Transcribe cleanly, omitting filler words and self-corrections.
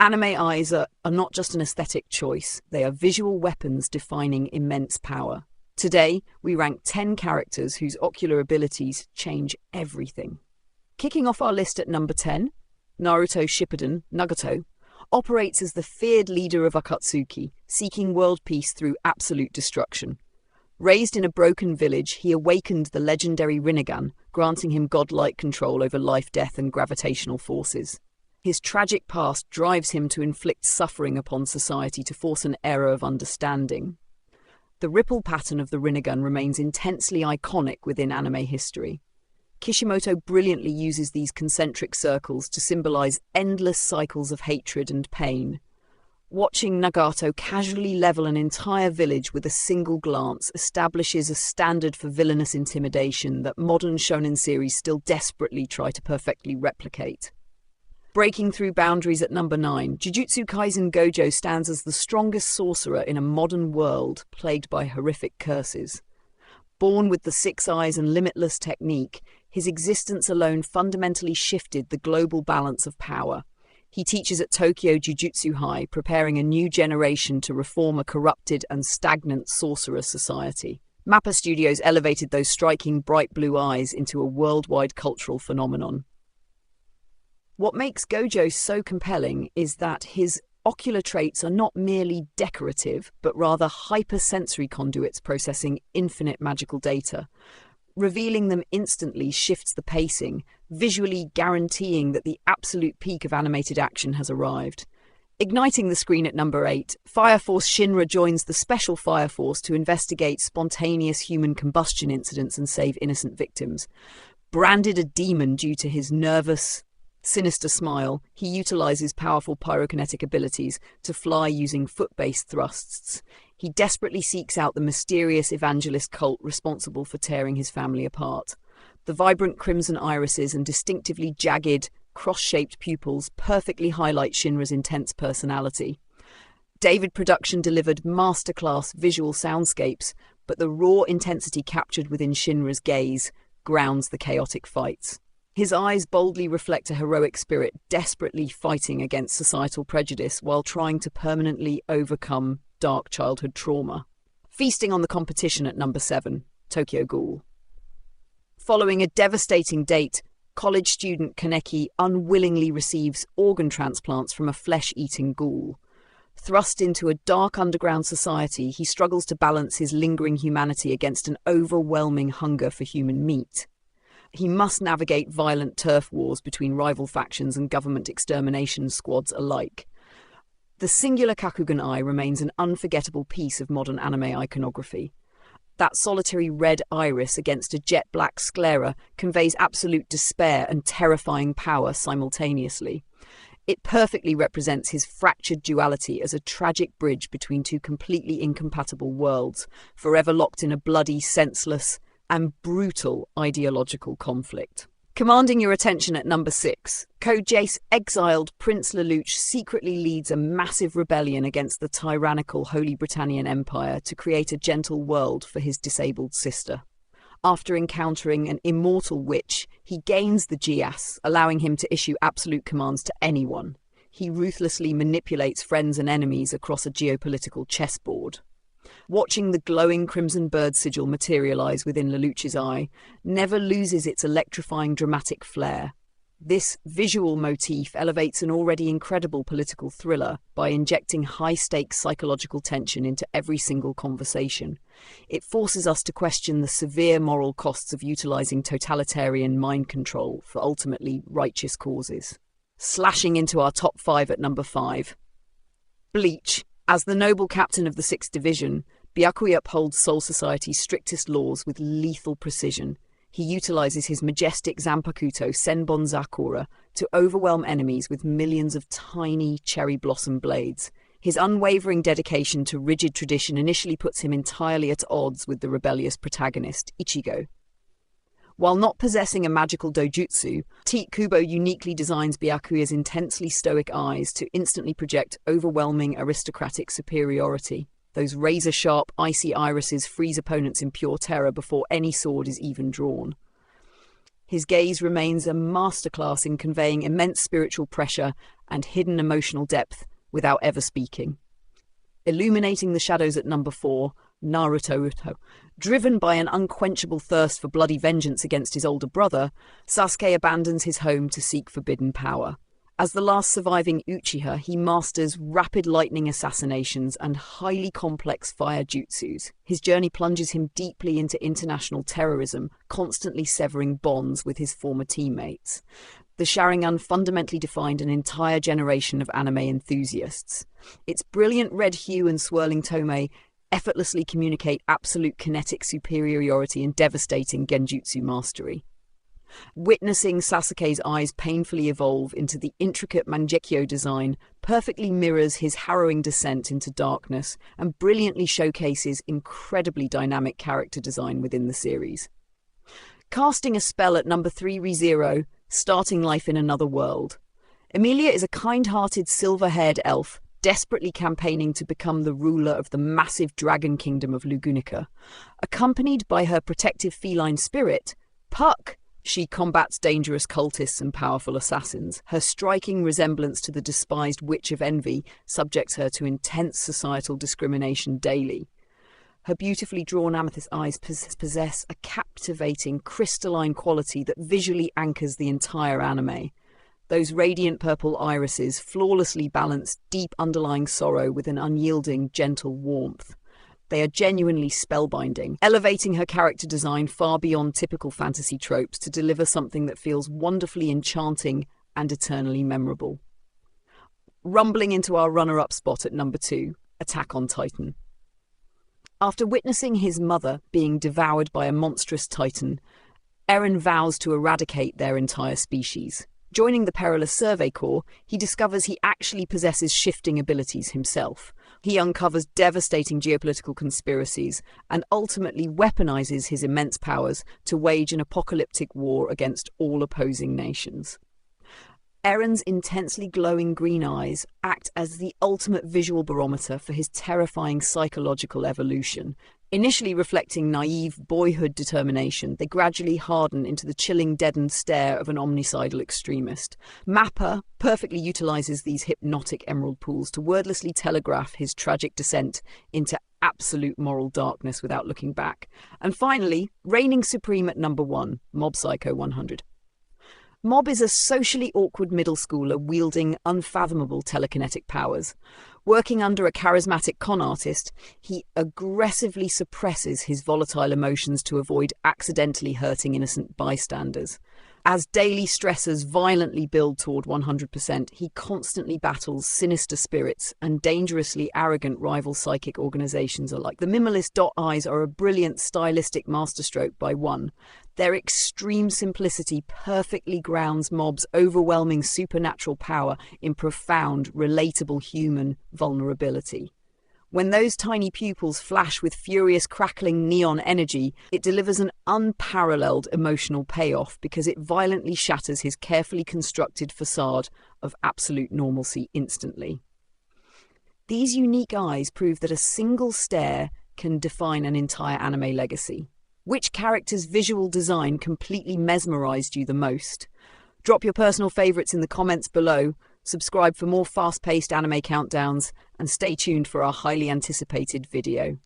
Anime eyes are not just an aesthetic choice, they are visual weapons defining immense power. Today, we rank 10 characters whose ocular abilities change everything. Kicking off our list at number 10, Naruto Shippuden, Nagato, operates as the feared leader of Akatsuki, seeking world peace through absolute destruction. Raised in a broken village, he awakened the legendary rinnegan, granting him godlike control over life, death, and gravitational forces. His tragic past drives him to inflict suffering upon society to force an era of understanding. The ripple pattern of the rinnegan remains intensely iconic within anime history. Kishimoto brilliantly uses these concentric circles to symbolize endless cycles of hatred and pain. Watching Nagato casually level an entire village with a single glance establishes a standard for villainous intimidation that modern shonen series still desperately try to perfectly replicate. Breaking through boundaries at number 9, Jujutsu Kaisen Gojo stands as the strongest sorcerer in a modern world plagued by horrific curses. Born with the 6 eyes and limitless technique, his existence alone fundamentally shifted the global balance of power. He teaches at Tokyo Jujutsu High, preparing a new generation to reform a corrupted and stagnant sorcerer society. Mappa Studios elevated those striking bright blue eyes into a worldwide cultural phenomenon. What makes Gojo so compelling is that his ocular traits are not merely decorative, but rather hypersensory conduits processing infinite magical data. Revealing them instantly shifts the pacing, visually guaranteeing that the absolute peak of animated action has arrived. Igniting the screen at number 8, Fire Force Shinra joins the Special Fire Force to investigate spontaneous human combustion incidents and save innocent victims. Branded a demon due to his nervous, sinister smile, he utilizes powerful pyrokinetic abilities to fly using foot-based thrusts. He desperately seeks out the mysterious evangelist cult responsible for tearing his family apart. The vibrant crimson irises and distinctively jagged, cross-shaped pupils perfectly highlight Shinra's intense personality. David Production delivered masterclass visual soundscapes, but the raw intensity captured within Shinra's gaze grounds the chaotic fights. His eyes boldly reflect a heroic spirit desperately fighting against societal prejudice while trying to permanently overcome dark childhood trauma. Feasting on the competition at number 7, Tokyo Ghoul. Following a devastating date, college student Kaneki unwillingly receives organ transplants from a flesh-eating ghoul. Thrust into a dark underground society, he struggles to balance his lingering humanity against an overwhelming hunger for human meat. He must navigate violent turf wars between rival factions and government extermination squads alike. The singular Kakugan eye remains an unforgettable piece of modern anime iconography. That solitary red iris against a jet-black sclera conveys absolute despair and terrifying power simultaneously. It perfectly represents his fractured duality as a tragic bridge between two completely incompatible worlds, forever locked in a bloody, senseless, and brutal ideological conflict. Commanding your attention at number 6, Code Geass exiled Prince Lelouch secretly leads a massive rebellion against the tyrannical Holy Britannian Empire to create a gentle world for his disabled sister. After encountering an immortal witch, he gains the geass, allowing him to issue absolute commands to anyone. He ruthlessly manipulates friends and enemies across a geopolitical chessboard. Watching the glowing crimson bird sigil materialize within Lelouch's eye never loses its electrifying dramatic flair. This visual motif elevates an already incredible political thriller by injecting high-stakes psychological tension into every single conversation. It forces us to question the severe moral costs of utilizing totalitarian mind control for ultimately righteous causes. Slashing into our top 5 at number 5. Bleach. As the noble captain of the 6th Division, Byakuya upholds Soul Society's strictest laws with lethal precision. He utilizes his majestic Zanpakuto Senbon Zakura to overwhelm enemies with millions of tiny cherry blossom blades. His unwavering dedication to rigid tradition initially puts him entirely at odds with the rebellious protagonist, Ichigo. While not possessing a magical dojutsu, Teat Kubo uniquely designs Byakuya's intensely stoic eyes to instantly project overwhelming aristocratic superiority. Those razor-sharp, icy irises freeze opponents in pure terror before any sword is even drawn. His gaze remains a masterclass in conveying immense spiritual pressure and hidden emotional depth without ever speaking. Illuminating the shadows at number 4, Naruto. Driven by an unquenchable thirst for bloody vengeance against his older brother, Sasuke abandons his home to seek forbidden power. As the last surviving Uchiha, he masters rapid lightning assassinations and highly complex fire jutsus. His journey plunges him deeply into international terrorism, constantly severing bonds with his former teammates. The Sharingan fundamentally defined an entire generation of anime enthusiasts. Its brilliant red hue and swirling tome effortlessly communicate absolute kinetic superiority and devastating genjutsu mastery. Witnessing Sasuke's eyes painfully evolve into the intricate Mangekyo design perfectly mirrors his harrowing descent into darkness and brilliantly showcases incredibly dynamic character design within the series. Casting a spell at number 3, ReZero, starting life in another world. Emilia is a kind-hearted silver-haired elf desperately campaigning to become the ruler of the massive dragon kingdom of Lugunica. Accompanied by her protective feline spirit, Puck, she combats dangerous cultists and powerful assassins. Her striking resemblance to the despised Witch of Envy subjects her to intense societal discrimination daily. Her beautifully drawn amethyst eyes possess a captivating, crystalline quality that visually anchors the entire anime. Those radiant purple irises flawlessly balance deep underlying sorrow with an unyielding, gentle warmth. They are genuinely spellbinding, elevating her character design far beyond typical fantasy tropes to deliver something that feels wonderfully enchanting and eternally memorable. Rumbling into our runner-up spot at number 2, Attack on Titan. After witnessing his mother being devoured by a monstrous titan, Eren vows to eradicate their entire species. Joining the perilous Survey Corps, he discovers he actually possesses shifting abilities himself. He uncovers devastating geopolitical conspiracies and ultimately weaponizes his immense powers to wage an apocalyptic war against all opposing nations. Eren's intensely glowing green eyes act as the ultimate visual barometer for his terrifying psychological evolution. Initially reflecting naive boyhood determination, they gradually harden into the chilling, deadened stare of an omnicidal extremist. Mappa perfectly utilizes these hypnotic emerald pools to wordlessly telegraph his tragic descent into absolute moral darkness without looking back. And finally, reigning supreme at number 1, Mob Psycho 100. Mob is a socially awkward middle schooler wielding unfathomable telekinetic powers. Working under a charismatic con artist, he aggressively suppresses his volatile emotions to avoid accidentally hurting innocent bystanders. As daily stressors violently build toward 100%, he constantly battles sinister spirits and dangerously arrogant rival psychic organizations alike. The minimalist dot eyes are a brilliant stylistic masterstroke by one. Their extreme simplicity perfectly grounds Mob's overwhelming supernatural power in profound, relatable human vulnerability. When those tiny pupils flash with furious, crackling neon energy, it delivers an unparalleled emotional payoff because it violently shatters his carefully constructed facade of absolute normalcy instantly. These unique eyes prove that a single stare can define an entire anime legacy. Which character's visual design completely mesmerized you the most? Drop your personal favorites in the comments below, subscribe for more fast-paced anime countdowns, and stay tuned for our highly anticipated video.